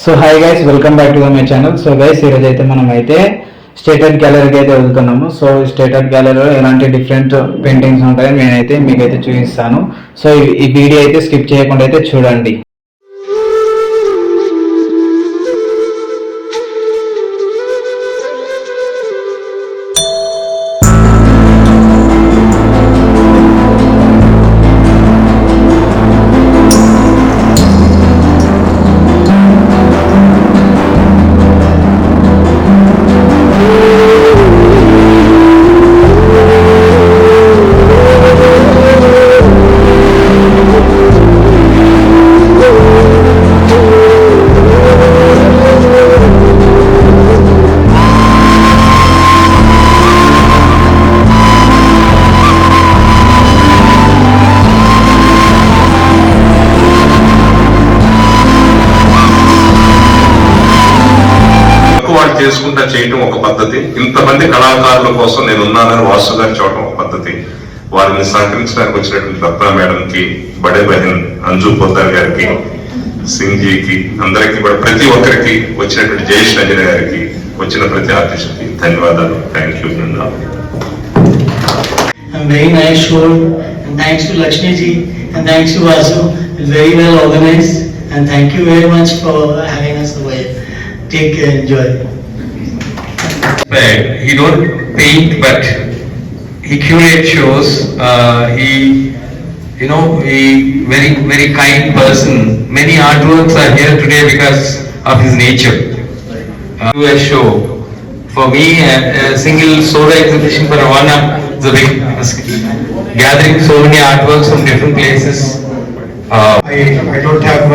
So hi guys, welcome back to my channel. So guys, ఈరోజు అయితే మనం అయితే స్టేట్ ఆర్ట్ గ్యాలరీకి అయితే వెళ్తున్నాము. సో స్టేట్ ఆర్ట్ గ్యాలరీలో ఎలాంటి డిఫరెంట్ పెయింటింగ్స్ ఉంటాయో నేనైతే మీకైతే చూపిస్తాను. సో ఈ వీడియో అయితే స్కిప్ చేయకుండా అయితే చూడండి. చేసుకుంటా చేయటం ఒక పద్ధతి. ఇంతమంది కళాకారుల కోసం నేను ఉన్నానని వాసు గారు చూడటం ఒక పద్ధతి. వారిని సహకరించడానికి వచ్చినటువంటి రత్న మేడంకి, బడే బహన్ అంజు పొద్దార్ గారికి, సింగ్ జీకి, అందరికీ కూడా ప్రతి ఒక్కరికి, వచ్చినటువంటి జయేష్ రంజన గారికి, వచ్చిన ప్రతి ఆర్టిస్ట్కి ధన్యవాదాలు. Thank you. Very nice show, and thanks to Lakshmi ji and thanks to Vasu. It's very well organized, and thank you very much for having us over. Take care, enjoy. He don't paint, but he curate shows. He very kind person. Many artworks are here today because of his nature. Do a show for me, a single solo exhibition for one up. It's a big gathering so many artworks from different places. I don't have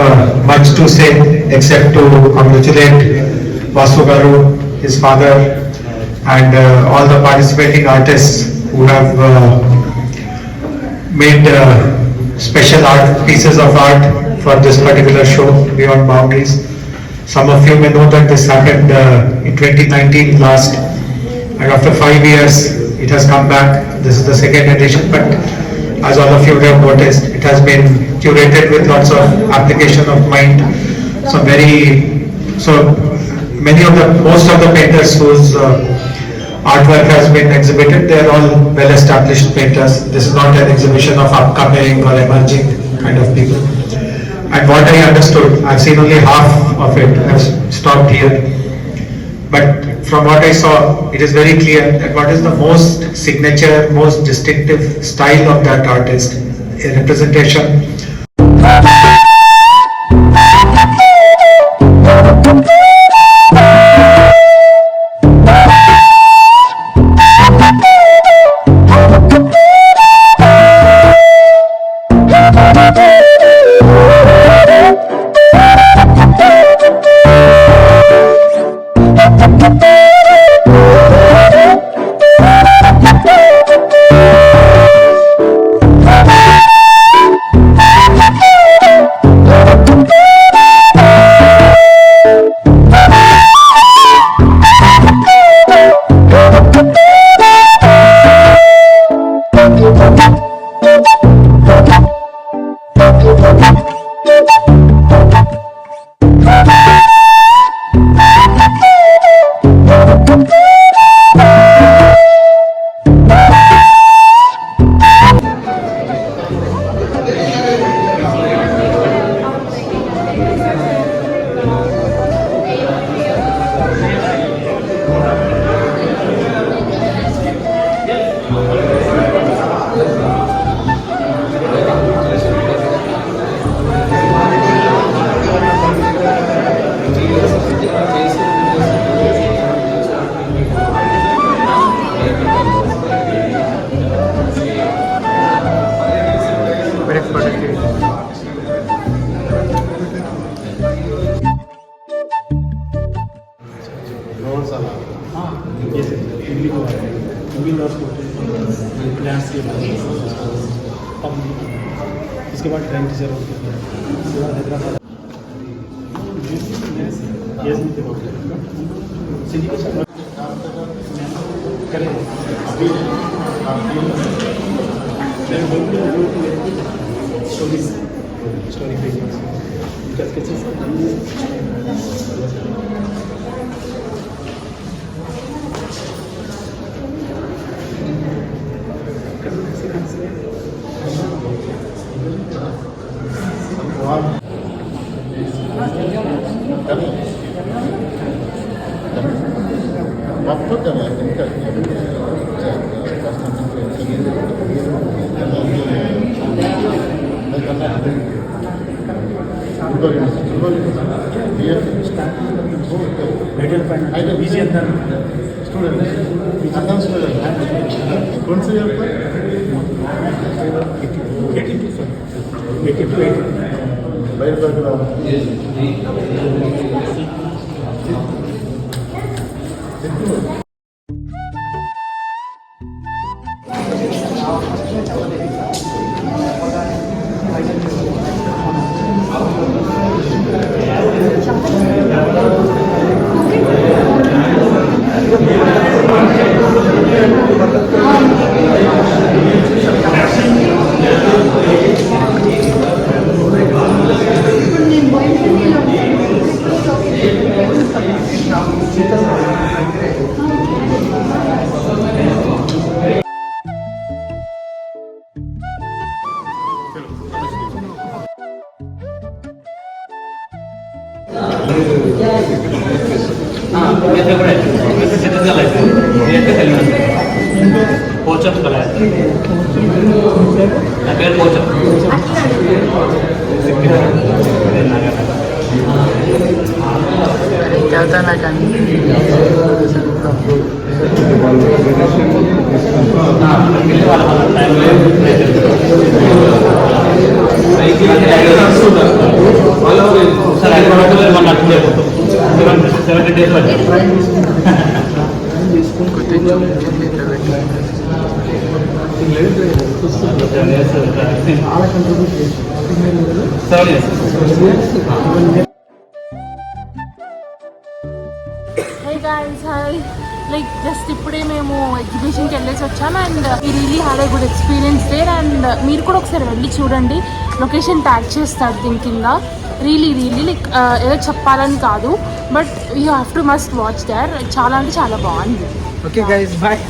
much to say except to congratulate Vasu Garu, his father, and all the participating artists who have made special art pieces of art for this particular show, Beyond Boundaries. Some of you may know that this happened in 2019 last, and after 5 years it has come back. This is the second edition, but as all of you have noticed, it has been curated with lots of application of mind. Most of the painters whose artwork has been exhibited, they are all well-established painters. This is not an exhibition of upcoming or emerging kind of people. And what I understood, I've seen only half of it. I've stopped here. But from what I saw, it is very clear that what is the most signature, most distinctive style of that artist, a representation. इसके बाद train teacher हो गया, Hyderabad story easy ಅಂತ पोचम कला पेड़ पोचम क्या होता ना Hey guys, hi. Like just ఇప్పుడే మేము ఎగ్జిబిషన్కి వెళ్ళేసి వచ్చాము and we really had a good experience there and మీరు కూడా ఒకసారి వెళ్ళి చూడండి. లొకేషన్ ట్యాగ్ చేస్తారు దీని కింద. రియలీ లైక్ ఏదో చెప్పాలని కాదు but you have to must watch there. చాలా అంటే చాలా బాగుంది. Okay guys bye.